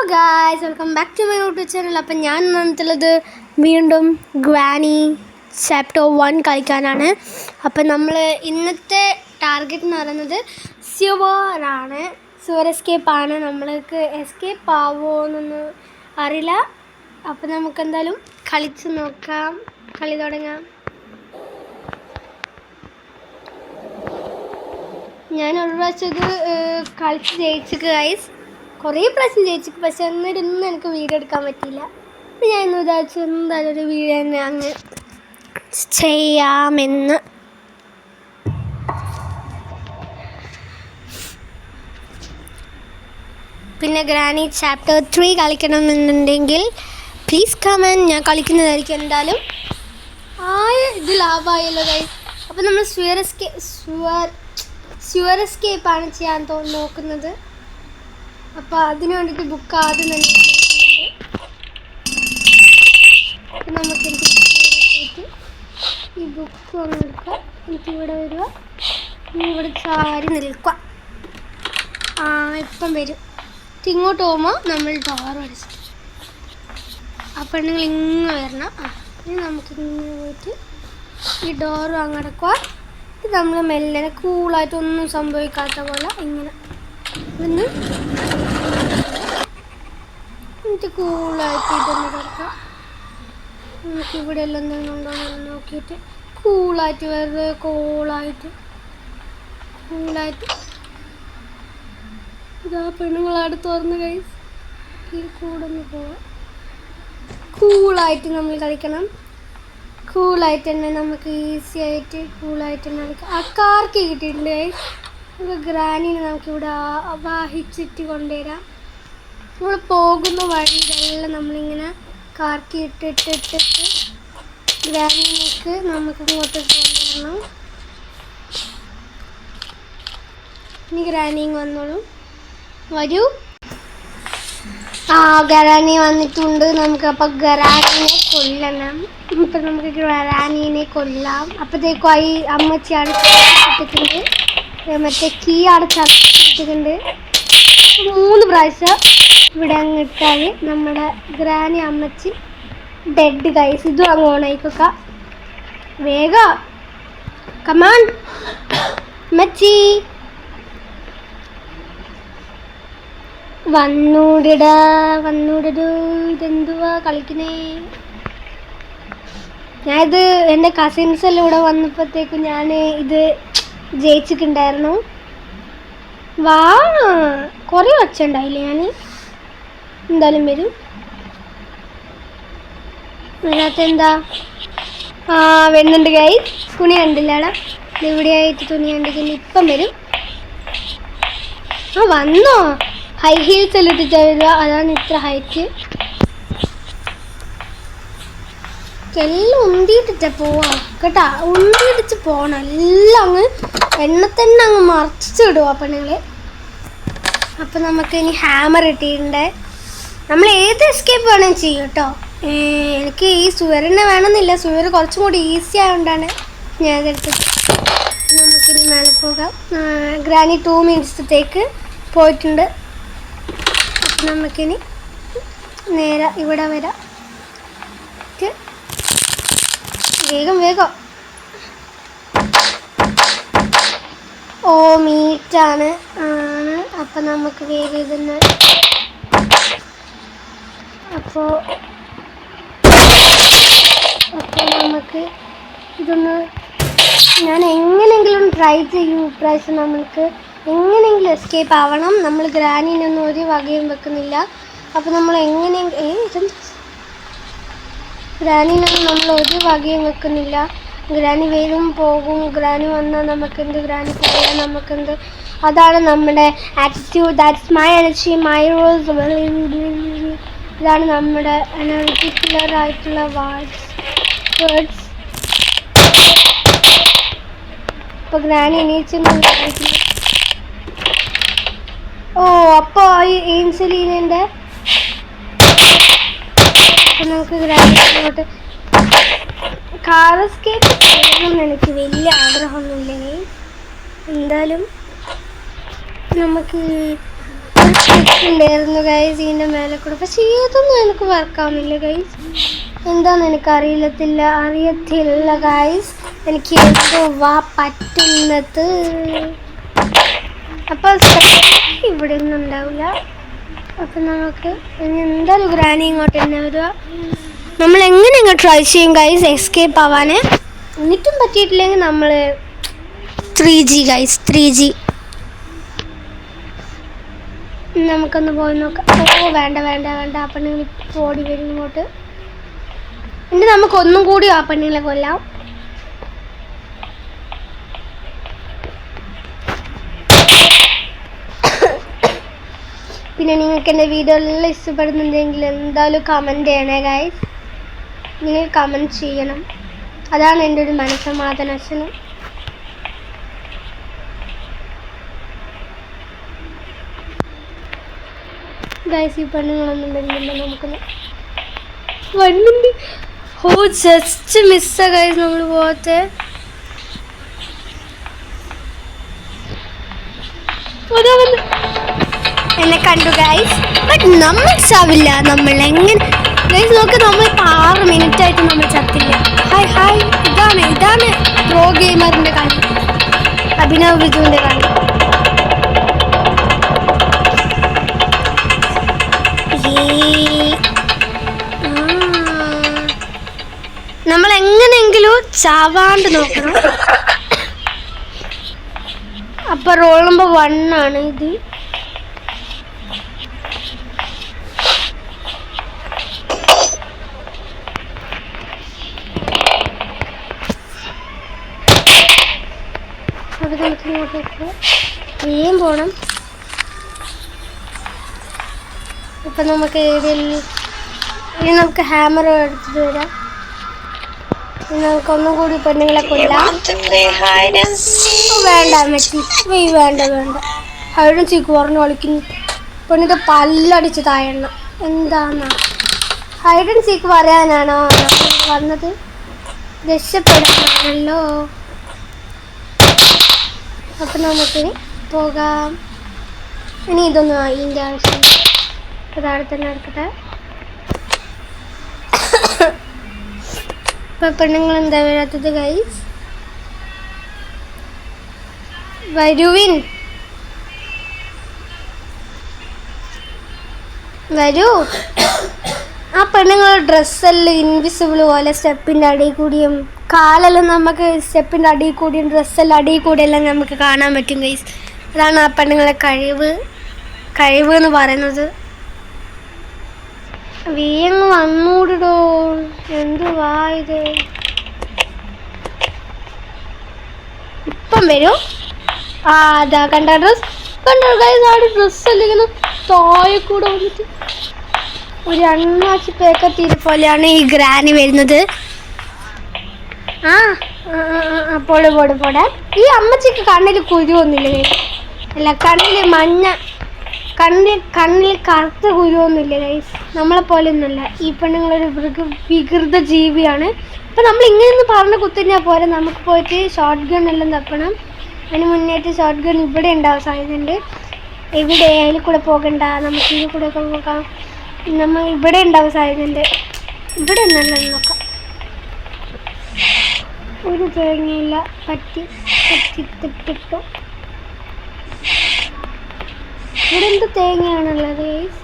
Guys, welcome back to my YouTube channel. അപ്പം ഞാൻ വന്നിട്ടുള്ളത് വീണ്ടും ഗ്വാനി ചാപ്റ്റർ 1 കളിക്കാനാണ്. അപ്പം നമ്മൾ ഇന്നത്തെ ടാർഗറ്റ് എന്ന് പറയുന്നത് സ്യുവറാണ്. സ്യുവർ എസ്കേപ്പാണ്. നമ്മൾക്ക് എസ്കേപ്പ് ആവുമോ എന്നൊന്നും അറിയില്ല. അപ്പം നമുക്കെന്തായാലും കളിച്ച് നോക്കാം. കളി തുടങ്ങാം. ഞാൻ ഒരു പ്രാവശ്യം ഇത് കളിച്ച് ജയിച്ചിട്ട് ഗൈസ്, കുറേ പ്രാവശ്യം ജയിച്ചു. പക്ഷെ എന്നിട്ടൊന്നും എനിക്ക് വീഡിയോ എടുക്കാൻ പറ്റിയില്ല. അപ്പം ഞാൻ ഇന്ന് വിചാരിച്ചു എന്തായാലും ഒരു വീഡിയോ തന്നെ അങ്ങ് ചെയ്യാമെന്ന്. പിന്നെ ഗ്രാനി ചാപ്റ്റർ 3 കളിക്കണമെന്നുണ്ടെങ്കിൽ പ്ലീസ് കമൻറ്റ്. ഞാൻ കളിക്കുന്നതായിരിക്കും എന്തായാലും. ഇത് ലാഭമായല്ലോ ഗൈസ്. അപ്പം നമ്മൾ സ്യുവർ എസ്കേപ്പാണ് ചെയ്യാൻ നോക്കുന്നത്. അപ്പോൾ അതിന് വേണ്ടിയിട്ട് ബുക്ക് ആദ്യം തന്നെ നമുക്ക് പോയിട്ട് ഈ ബുക്ക് ഒന്ന് എടുക്കുക. എനിക്കിവിടെ വരിക, ഇവിടെ ചാരി നിൽക്കുക. ഇപ്പം വരും. ഇങ്ങോട്ട് പോകുമ്പോൾ നമ്മൾ ഡോർ അടിച്ചിട്ട് അപ്പോൾ നിങ്ങൾ ഇങ്ങനെ വരണം. ഇനി നമുക്കിങ്ങനെ പോയിട്ട് ഈ ഡോറും അങ്ങ് അടക്കുക. ഇത് നമ്മൾ മെല്ലനെ കൂളായിട്ടൊന്നും സംഭവിക്കാത്ത പോലെ ഇങ്ങനെ ഇന്ന് എന്നിട്ട് കൂളായിട്ട് ഇതൊന്ന് തുറക്കാം. നമുക്കിവിടെ എല്ലാം എന്തെങ്കിലും ഉണ്ടോ എന്ന് നോക്കിയിട്ട് കൂളായിട്ട് വെറുതെ കൂളായിട്ട് ഇതാ പെണ്ണുങ്ങളാട് തുറന്ന് കഴിച്ച് ഈ കൂടൊന്ന് പോവാം. കൂളായിട്ട് നമ്മൾ കളിക്കണം. കൂളായിട്ട് തന്നെ നമുക്ക് ഈസി ആയിട്ട് കൂളായിട്ട് തന്നെ കളിക്കാം. ആ കാർക്ക് കിട്ടിയിട്ടുണ്ട്. നമുക്ക് ഗ്രാനീനെ നമുക്കിവിടെ വാഹിച്ചിട്ട് കൊണ്ടുവരാം. നമ്മൾ പോകുന്ന വഴിയിലെല്ലാം നമ്മളിങ്ങനെ കാർക്കി ഇട്ടിട്ട് ഗ്രാനീനേക്ക് നമുക്ക് ഇങ്ങോട്ട് കൊണ്ടുവരണം. ഇനി ഗ്രാനിങ് വന്നോളൂ, വരൂ. ഗ്രാനി വന്നിട്ടുണ്ട്. നമുക്കപ്പോൾ ഗ്രാനീനെ കൊല്ലണം. ഇപ്പം നമുക്ക് ഗ്രാനീനെ കൊല്ലാം. അപ്പോഴത്തേക്കും അമ്മച്ചിയാണ് ഇട്ടിട്ടുണ്ട്. മറ്റേ കീ അടച്ചിട്ടിട്ടുണ്ട്. 3 പ്രാവശ്യം ഇവിടെ അങ്ങ് ഇട്ടാൽ നമ്മുടെ ഗ്രാനി അമ്മച്ചി ഡെഡ് ഗൈസ്. ഇതും അങ്ങ് ഓണായിക്കൊക്ക. വേഗം കമാൺ അമ്മച്ചി. വന്നൂടടൂ. ഇതെന്തുവാ കളിക്കുന്നേ? ഞാനിത് എൻ്റെ കസിൻസ് എല്ലാം ഇവിടെ വന്നപ്പോഴത്തേക്കും ഞാൻ ഇത് ജയിച്ചിട്ടുണ്ടായിരുന്നു. കുറേ വച്ചുണ്ടായില്ലേ. ഞാൻ എന്തായാലും വരും. അതിനകത്ത് എന്താ വരുന്നുണ്ട് ഗൈസ്. തുണി കണ്ടില്ലടാ, ഇവിടെയായിട്ട് തുണി കണ്ടിരിക്കുന്നു. ഇപ്പം വരും. വന്നോ? ഹൈ ഹീൽസ് എല്ലാം ഇട്ടിട്ട് വരിക. അതാണ് ഇത്ര ഹൈറ്റ്. എല്ലാം ഉന്തിയിട്ടിട്ട് പോവാം കേട്ടാ. ഉന്തിയിടിച്ച് പോകണം. എല്ലാം അങ്ങ് എണ്ണത്തന്നെ അങ്ങ് മറിച്ചിടുക പെണ്ണുങ്ങൾ. അപ്പം നമുക്ക് ഇനി ഹാമർ കിട്ടിയിട്ടുണ്ട്. നമ്മൾ ഏത് എസ്കേപ്പ് വേണമെങ്കിൽ ചെയ്യും കേട്ടോ. എനിക്ക് ഈ സുവറിനെ വേണമെന്നില്ല. സുവർ കുറച്ചും കൂടി ഈസി ആയതുകൊണ്ടാണ് ഞാൻ ഇതെടുത്തത്. നമുക്കിനി മേലെ പോകാം. ഗ്രാനി 2 മിനിറ്റ്സത്തേക്ക് പോയിട്ടുണ്ട്. അപ്പം നമുക്കിനി നേരെ ഇവിടെ വരാം. വേഗം മീറ്റാണ്. അപ്പം നമുക്ക് വേഗം ഇതൊന്ന് അപ്പോൾ നമുക്ക് ഇതൊന്ന് ഞാൻ എങ്ങനെയെങ്കിലും ട്രൈ ചെയ്യും. ഇപ്രാവശ്യം നമ്മൾക്ക് എങ്ങനെയെങ്കിലും എസ്കേപ്പ് ആവണം. നമ്മൾ ഗ്രാനീനൊന്നും ഒരു വകയും വെക്കുന്നില്ല. അപ്പോൾ നമ്മൾ എങ്ങനെയെങ്കിലും ഗ്രാനീനൊന്നും നമ്മൾ ഒരു വകയും വെക്കുന്നില്ല. ഗ്രാനി വരും പോകും. ഗ്രാനി വന്നാൽ നമുക്കെന്ത്, ഗ്രാനി പോയാൽ നമുക്കെന്ത്. അതാണ് നമ്മുടെ attitude. That's my energy, my rules. ഇതാണ് നമ്മുടെ എനർജിക്കുലർ ആയിട്ടുള്ള വേർഡ്സ്. ഇപ്പോൾ ഗ്രാനി എണീച്ചൊന്നും കാണിക്കില്ല. അപ്പോൾ ഈ ഏഞ്ചലീനൻ്റെ നമുക്ക് ഗ്രാനിലോട്ട് കാർ എസ്കേപ്പ് ചെയ്യണമെന്ന് എനിക്ക് വലിയ ആഗ്രഹമൊന്നുമില്ലെങ്കിൽ എന്തായാലും നമുക്ക് ഉണ്ടായിരുന്നു ഗൈസ് ഇതിൻ്റെ മേലെ കൂടെ. പക്ഷെ ഏതൊന്നും എനിക്ക് വർക്കാവുന്നില്ല ഗൈസ്. എന്താന്ന് എനിക്ക് അറിയത്തില്ല ഗൈസ്. എനിക്ക് എന്തോ പറ്റുന്നത്. അപ്പോൾ ഇവിടെ ഒന്നും ഉണ്ടാവില്ല. അപ്പം നമുക്ക് ഇനി എന്തായാലും ഗ്രാനി ഇങ്ങോട്ട് തന്നെ വരിക. നമ്മൾ എങ്ങനെ ട്രൈ ചെയ്യും ഗൈസ് എസ്കേപ്പ് ആവാൻ. എന്നിട്ടും പറ്റിയിട്ടില്ലെങ്കിൽ നമ്മൾ 3G ഗൈസ് 3G നമുക്കൊന്ന് പോയി നോക്കാം. വേണ്ട ആ പെണ്ണുങ്ങൾ ഇപ്പോൾ ഓടി വരും ഇങ്ങോട്ട്. എന്നിട്ട് നമുക്കൊന്നും കൂടി ആ പെണ്ണുങ്ങളെ കൊല്ലാം. പിന്നെ നിങ്ങൾക്ക് എൻ്റെ വീഡിയോ എല്ലാം ഇഷ്ടപ്പെടുന്നുണ്ടെങ്കിൽ എന്തായാലും കമൻറ്റ് ചെയ്യണേ ഗൈസ്. നിങ്ങൾ കമൻറ്റ് ചെയ്യണം. അതാണ് എൻ്റെ ഒരു മനസ്സമാധാനം. ഗൈസ് ഈ പെണ്ണുങ്ങളൊന്നും വരുന്നില്ല. നമുക്കൊന്ന് വരുന്നുണ്ട്. ജസ്റ്റ് മിസ്സാ ഗൈസ് നമ്മൾ പോകത്തെ. എന്നെ കണ്ടു ഗൈസ്. ബട്ട് നമ്മൾ ചാവില്ല. നമ്മൾ എങ്ങനെ ഗൈസ് നോക്ക്, നമ്മൾ 6 മിനിറ്റ് ആയിട്ട് നമ്മൾ ചത്തില്ല. ഹായ് ഇതാണ് പ്രോ ഗെയിമറിൻ്റെ കളി, അഭിനവ് ബിജുവിൻ്റെ കളി. നമ്മൾ എങ്ങനെയെങ്കിലും ചാവാണ്ട് നോക്കണം. അപ്പൊ റോൾ നമ്പർ 1 ആണ് ഇത്. അത് നമുക്ക് വേഗം പോണം. ഇപ്പം നമുക്ക് ഇനി നമുക്ക് ഹാമർ എടുത്തിട്ട് വരാം. നമുക്കൊന്നും കൂടി പെണ്ണുങ്ങളെ കൊല്ലാം. വേണ്ട മെറ്റി വേണ്ട ഹൈഡൻ സീക്ക് പറഞ്ഞ് കളിക്കുന്നു. പെണ്ണിൻ്റെ പല്ലടിച്ച് താഴെണ്ണ. എന്താന്നാ ഹൈഡൻ സീക്ക് പറയാനാണോ വന്നത്? രക്ഷപ്പെടാനാണല്ലോ. അപ്പം നമുക്കിനി പോകാം. ഇനി ഇതൊന്നും ഇതിൻ്റെ ആവശ്യം. താഴെ തന്നെ എടുക്കട്ടെ. ഇപ്പം പെണ്ണുങ്ങൾ എന്താ വരാത്തത് ഗൈസ്? വരുവിൻ, വരൂ. ആ പെണ്ണുങ്ങളുടെ ഡ്രസ്സെല്ലാം ഇൻവിസിബിൾ പോലെ സ്റ്റെപ്പിൻ്റെ അടിയിൽ കൂടിയും കാലെല്ലാം നമുക്ക് സ്റ്റെപ്പിൻ്റെ അടിയിൽ കൂടിയും ഡ്രസ്സെല്ലാം അടിയിൽ കൂടിയെല്ലാം നമുക്ക് കാണാൻ പറ്റും ഗൈസ്. അതാണ് ആ പെണ്ണുങ്ങളെ കഴിവ് എന്ന് പറയുന്നത്. വേഗം വന്നൂടിടോ. എന്തുവാ ഇത്? ഇപ്പം വരൂ. അതാ കണ്ടോ ഗൈസ്, ആ ഡ്രസ്സെല്ലാം ഇങ്ങനെ താഴെ കൂടെ വന്നിട്ട് ഒരു അണ്ണാച്ചി പേക്കത്തീരെ പോലെയാണ് ഈ ഗ്രാനി വരുന്നത്. പോടെ ഈ അമ്മച്ചിക്ക് കണ്ണിൽ കുരുവൊന്നുമില്ല. അല്ല, കണ്ണിൽ കറുത്ത കുരുവൊന്നുമില്ല ഗൈസ്. നമ്മളെ പോലെ ഒന്നുമല്ല. ഈ പെണ്ണുങ്ങളൊരു വികൃത ജീവിയാണ്. അപ്പം നമ്മൾ ഇങ്ങനെയൊന്നും പറഞ്ഞ് കുത്തിഞ്ഞാൽ പോലെ നമുക്ക് പോയിട്ട് ഷോർട്ട് ഗൺ എല്ലാം തപ്പണം. അതിന് മുന്നേറ്റ് ഷോർട്ട് ഗൺ ഇവിടെ ഉണ്ടാവാൻ സാധ്യതയുണ്ട്. എവിടെ അതിൽ കൂടെ പോകണ്ട, നമുക്ക് ഇതിൽ കൂടെ ഒക്കെ പോകാം. നമ്മൾ ഇവിടെ ഉണ്ടാവാൻ സാധ്യതയുണ്ട്. ഇവിടെ ഒന്നല്ല നോക്കാം. ഒരു തേങ്ങയില്ല. പറ്റിത്തിട്ടു. ഇവിടെ എന്ത് തേങ്ങയാണുള്ളത് ഗൈസ്?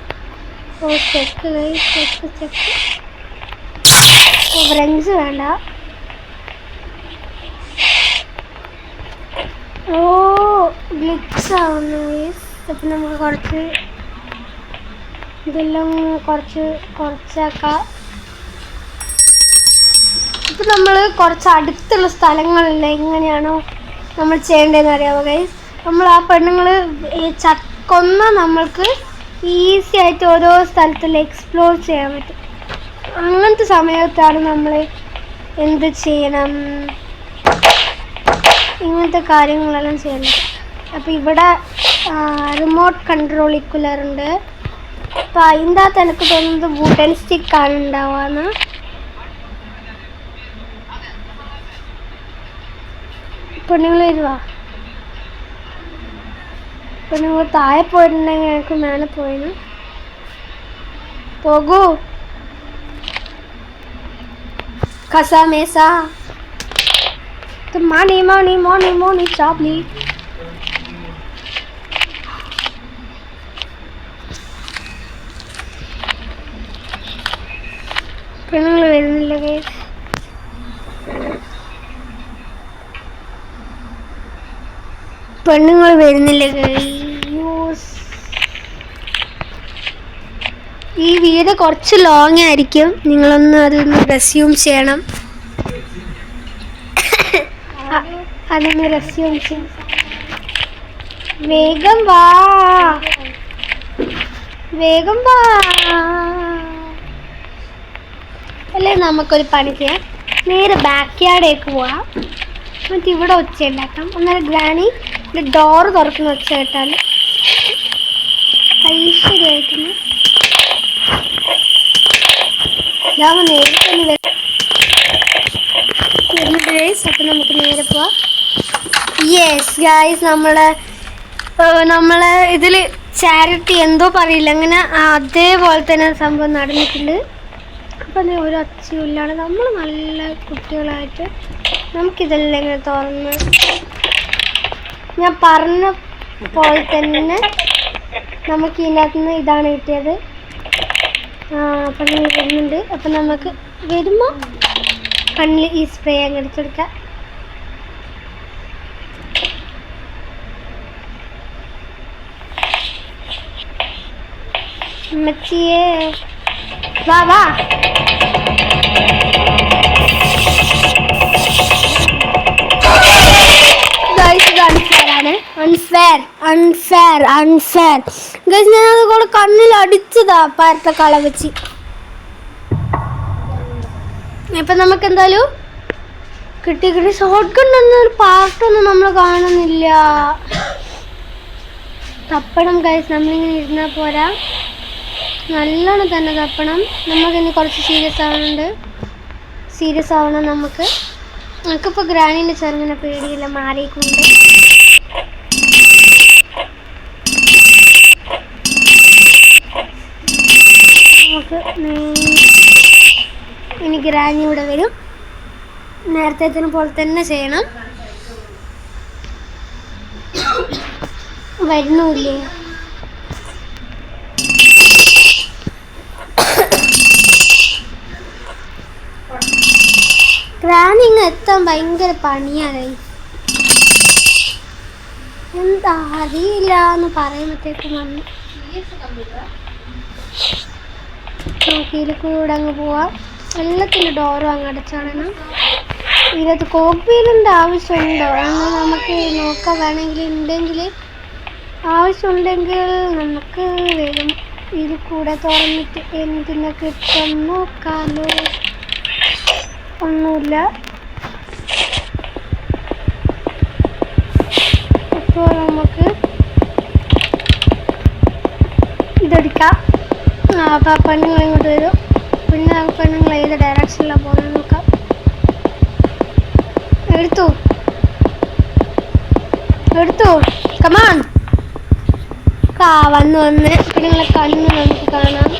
ചെക്ക് ഫ്രണ്ട്സ് വേണ്ട. ഗ്ലിച്ച് ആവുന്നു ഗൈസ്. അപ്പം നമുക്ക് കുറച്ച് ഇതെല്ലാം കുറച്ചാക്കാം. ഇപ്പം നമ്മൾ കുറച്ച് അടുത്തുള്ള സ്ഥലങ്ങളിൽ എങ്ങനെയാണോ നമ്മൾ ചെയ്യേണ്ടതെന്ന് അറിയാമോ ഗൈസ്? നമ്മൾ ആ പെണ്ണുങ്ങൾ കൊന്നാൽ നമ്മൾക്ക് ഈസി ആയിട്ട് ഓരോ സ്ഥലത്തിൽ എക്സ്പ്ലോർ ചെയ്യാൻ പറ്റും. അങ്ങനത്തെ സമയത്താണ് നമ്മൾ എന്ത് ചെയ്യണം, ഇങ്ങനത്തെ കാര്യങ്ങളെല്ലാം ചെയ്യണം. അപ്പോൾ ഇവിടെ റിമോട്ട് കൺട്രോൾ ഇക്കുലറുണ്ട്. അപ്പോൾ അതിൻ്റെ അകത്ത് എനിക്ക് തോന്നുന്നത് വുഡൻ സ്റ്റിക്കാണ് ഉണ്ടാവുകയെന്ന്. പെണ്ണുങ്ങൾ വരുവാ. ഇപ്പൊ നിങ്ങൾ താഴെ പോയിട്ടുണ്ടെങ്കിൽ ഞങ്ങൾക്ക് മേലെ പോയിന് പോകൂ. കസാമേസ മണി മണി മോണി മോണി ചാപ്ലി. പെണ്ണുങ്ങൾ വരുന്നില്ല ഗൈസ്. പെണ്ണുങ്ങൾ വരുന്നില്ല ഗൈസ്. ഈ വീഡിയോ കുറച്ച് ലോങ് ആയിരിക്കും, നിങ്ങളൊന്ന് അതൊന്ന് റെസ്യൂം ചെയ്യണം. അതൊന്ന് റെസ്യൂം ചെയ്യണം. വേഗം വാ, വേഗം വാ. അല്ലേ നമുക്കൊരു പണി ചെയ്യാം, നേരെ ബാക്ക് യാർഡേക്ക് പോവാം. എന്നിട്ട് ഇവിടെ ഒച്ച ഉണ്ടാക്കാം. അന്നേരം ഗ്രാനി ഡോറ് തുറക്കുന്ന ഒച്ച കേട്ടാൽ ഐശ്വര്യമായിട്ടുണ്ട്. അപ്പം നമുക്ക് നേരെ പോവാം. യെസ് ഗായ്സ്, നമ്മളെ ഇതിൽ ചാരിറ്റി എന്തോ പറയില്ല, അങ്ങനെ അതേപോലെ തന്നെ സംഭവം നടന്നിട്ടുണ്ട്. അപ്പം ഒരു ഒച്ചയില്ലാതെ നമ്മൾ നല്ല കുട്ടികളായിട്ട് നമുക്കിതെല്ലാം ഇങ്ങനെ തുറന്ന് ഞാൻ പറഞ്ഞ പോലെ തന്നെ നമുക്ക് ഇതിനകത്ത് നിന്ന് ഇതാണ് കിട്ടിയത്. അപ്പം നിങ്ങൾ വരുന്നുണ്ട്. അപ്പം നമുക്ക് വരുമ്പോൾ കണ്ണിൽ ഈ സ്പ്രേ അങ്ങ് അടിച്ചെടുക്കാം. അമ്മച്ചിയേ വാ വാ. അൺഫെയർ ഗൈസ്, ഞാനത് കൂടെ കണ്ണിൽ അടിച്ചതാ പാരത്തെ കള വെച്ച്. ഇപ്പം നമുക്ക് എന്തായാലും കിട്ടി. ഷോർട്ട് ഗൺ എന്നൊരു പാർട്ടൊന്നും നമ്മൾ കാണുന്നില്ല. തപ്പണം ഗൈസ്, നമ്മളിങ്ങനെ ഇരുന്നാൽ പോരാ, നല്ലോണം തന്നെ തപ്പണം. നമുക്കിനി കുറച്ച് സീരിയസ് ആവണം. നമുക്കിപ്പോൾ ഗ്രാനീൻ്റെ ചെറുങ്ങനെ പേടിയില്ല, മാറിയിക്കൊണ്ട്. നമുക്ക് ഇനി ഗ്രാനി ഇവിടെ വരും. നേരത്തെ പോലെ തന്നെ ചെയ്യണം. വരുന്നില്ലേ? ഗ്രാനി ഇങ്ങ് എത്താൻ ഭയങ്കര പണിയാണ്. എന്താ അറിയില്ല എന്ന് പറയുമ്പോഴത്തേക്കും വന്നു. നോക്കിയിൽ കൂടെ അങ്ങ് പോവാം. എല്ലാത്തിൻ്റെ ഡോറും അങ്ങ് അടച്ചാടണം. ഇതിനകത്ത് കോപ്പിയിലിൻ്റെ ആവശ്യമുണ്ടോ എന്ന് നമുക്ക് നോക്കാം. വേണമെങ്കിൽ ആവശ്യമുണ്ടെങ്കിൽ നമുക്ക് വരും. ഇത് കൂടെ തുറന്നിട്ട് എന്തിനെ കിട്ടും നോക്കാലോ. ഒന്നുമില്ല. അപ്പോൾ നമുക്ക് ഇതെടുക്കാം. അപ്പോൾ പെണ്ണുങ്ങൾ ഇങ്ങോട്ട് വരും. പിന്നെ പെണ്ണുങ്ങൾ ഏത് ഡയറക്ഷനിലാണ് പോകുന്നത് നോക്കാം. എടുത്തു കമാൺ. വന്ന് പെണ്ണുങ്ങളെ കണ്ണ് നമുക്ക് കാണാം.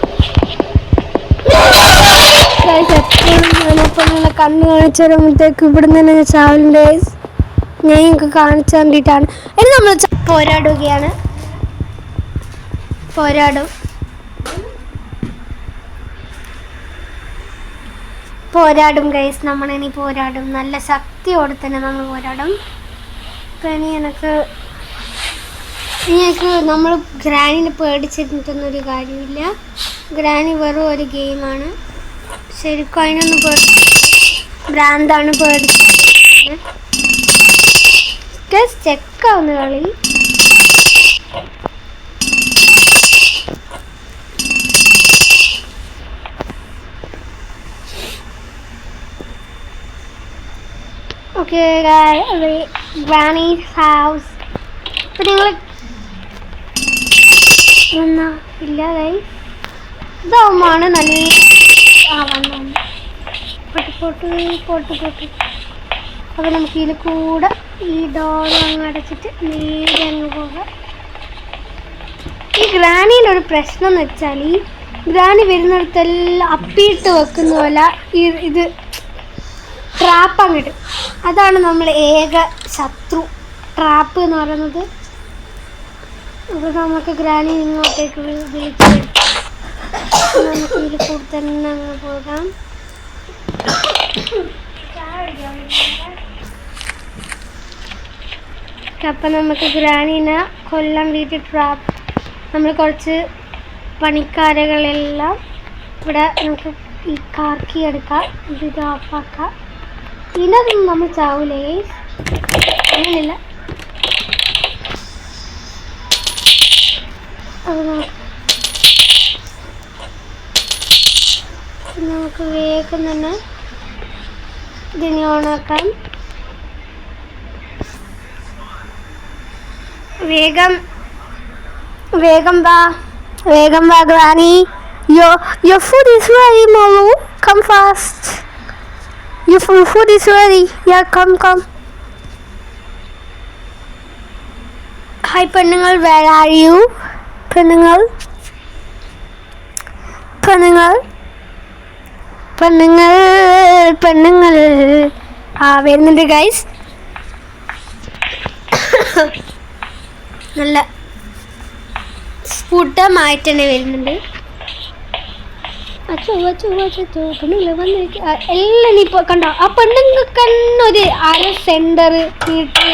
എപ്പോഴും പെണ്ണുങ്ങളെ കണ്ണ് കാണിച്ചു വരുമ്പോഴത്തേക്ക് ഇവിടെ നിന്ന് ചാവലിൻ്റെ ഞാൻ നിങ്ങൾക്ക് കാണിച്ചു തന്നിട്ടാണ്. ഇനി നമ്മൾ പോരാടുകയാണ്. പോരാടും ഗൈസ്, നമ്മളിനി പോരാടും. നല്ല ശക്തിയോടെ തന്നെ നമ്മൾ പോരാടും. അപ്പം ഇനി എനിക്ക് നമ്മൾ ഗ്രാനിനെ പേടിച്ചിട്ടൊന്നൊരു കാര്യമില്ല. ഗ്രാനി വെറും ഒരു ഗെയിമാണ്. ശരിക്കും അതിനൊന്നും ഭ്രാന്താണ് പേടിച്ചത്. ചെക്കാവുന്ന കളി. Okay granny's house. ഇപ്പം നിങ്ങൾ വന്നാ ഇല്ല ഗൈസ്, ഇതാവുമ്പോഴാണ് നല്ല വന്നു പൊട്ട്. അപ്പോൾ നമുക്ക് ഇതിൽ കൂടെ ഈ ഡോർ അങ്ങ് അടച്ചിട്ട് നേരെ അങ്ങ് പോകാം. ഈ ഗ്രാനിയുടെ ഒരു പ്രശ്നം എന്ന് വെച്ചാൽ ഈ ഗ്രാനി വരുന്നിടത്തെല്ലാം അപ്പിയിട്ട് വെക്കുന്ന പോലെ ഇത് ട്രാപ്പ് അങ്ങോട്ട്. അതാണ് നമ്മൾ ഏക ശത്രു, ട്രാപ്പ് എന്ന് പറയുന്നത്. അപ്പോൾ നമുക്ക് ഗ്രാനി ഇങ്ങോട്ടേക്ക് വിളിച്ച് നമുക്ക് ഇതിൽ കൂടി തന്നെ അങ്ങ് പോകാം. അപ്പം നമുക്ക് ഗ്രാനീനെ കൊല്ലാൻ വേണ്ടി ട്രാപ്പ് നമ്മൾ കുറച്ച് പണിക്കാരുകളെല്ലാം ഇവിടെ നമുക്ക് ഈ കാർക്കി എടുക്കാം. ഇത് ഓഫാക്കാം. ഇതിനകത്തൊന്നും നമ്മൾ ചാവൂലേ, അങ്ങനെയല്ല. അത് നമുക്ക് വേഗം തന്നെ ഇതിനെ ഓണാക്കാം. വേഗം വാ granny. Your food is ready, Molu. Come fast. Your food is ready. Yeah, come. Hi, പെണ്ണുങ്ങൾ, where are you? പെണ്ണുങ്ങൾ വരുന്നുണ്ട് ഗൈസ്. നല്ല സ്ഫുടമായിട്ട് തന്നെ വരുന്നുണ്ട്. പെണ്ണുങ്ങൾ വന്നിരിക്കുക എല്ലാം. ഇപ്പോൾ കണ്ടോ, ആ പെണ്ണുങ്ങൾക്ക് തന്നെ ഒരു അര സെൻറ്റർ നീട്ടി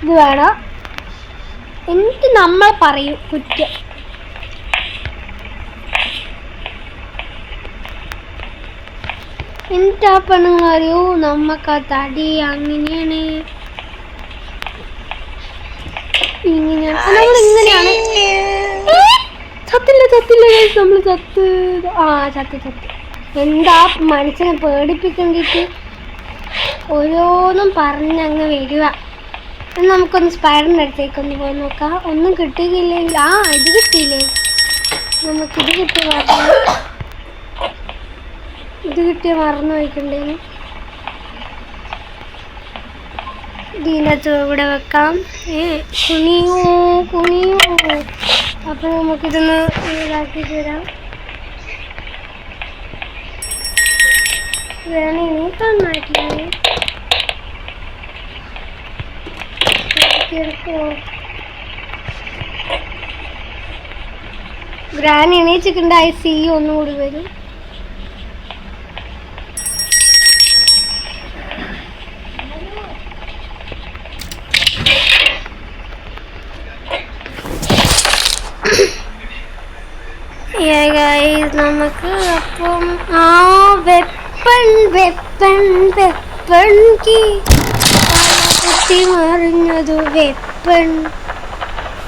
ഇത് വേണം. എന്നിട്ട് നമ്മൾ പറയും കുറ്റം. എന്നിട്ട് ആ പെണ്ണുങ്ങൾ അറിയൂ നമുക്ക് ആ തടി അങ്ങനെയാണ് ഇങ്ങനെയാണ്. നമ്മളിങ്ങനെയാണ്. ചത്തില്ല നമ്മൾ ചത്ത് എന്താ മനുഷ്യനെ പേടിപ്പിക്കേണ്ടിട്ട് ഓരോന്നും പറഞ്ഞങ്ങ് വരിക. നമുക്കൊന്ന് സ്പൈഡറിൻ്റെ അടുത്തേക്കൊന്ന് പോയി നോക്കാം. ഒന്നും കിട്ടുകയില്ലെങ്കിൽ ഇത് കിട്ടിയില്ലേ, നമുക്കിത് കിട്ടിയ മറന്നു പോയിട്ടുണ്ടേന്. ഇതിനകത്ത് ഇവിടെ വെക്കാം. കുനിയോ. അപ്പം നമുക്കിതൊന്ന് ഇതാക്കിയിട്ട് വരാം. വേണേ നന്നായിട്ടില്ല. ഗ്രാനി എണീച്ചിട്ടുണ്ട്. IC ഒന്നുകൂടി വരും. നമുക്ക് അപ്പം വെപ്പൺ കുത്തി മറിഞ്ഞതു വെപ്പൺ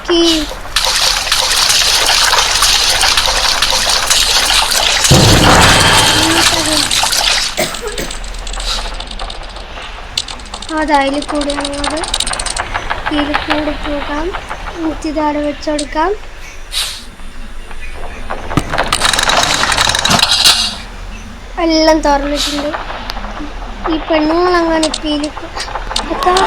കീ. അതിൽ കൂടി അങ്ങോട്ട് ഇതിൽ കൂടി പോകാം. ഇതാടെ വെച്ചെടുക്കാം. എല്ലാം തുറന്നിട്ടുണ്ട്. ഈ പെണ്ണുങ്ങൾ അങ്ങനെ ഇപ്പം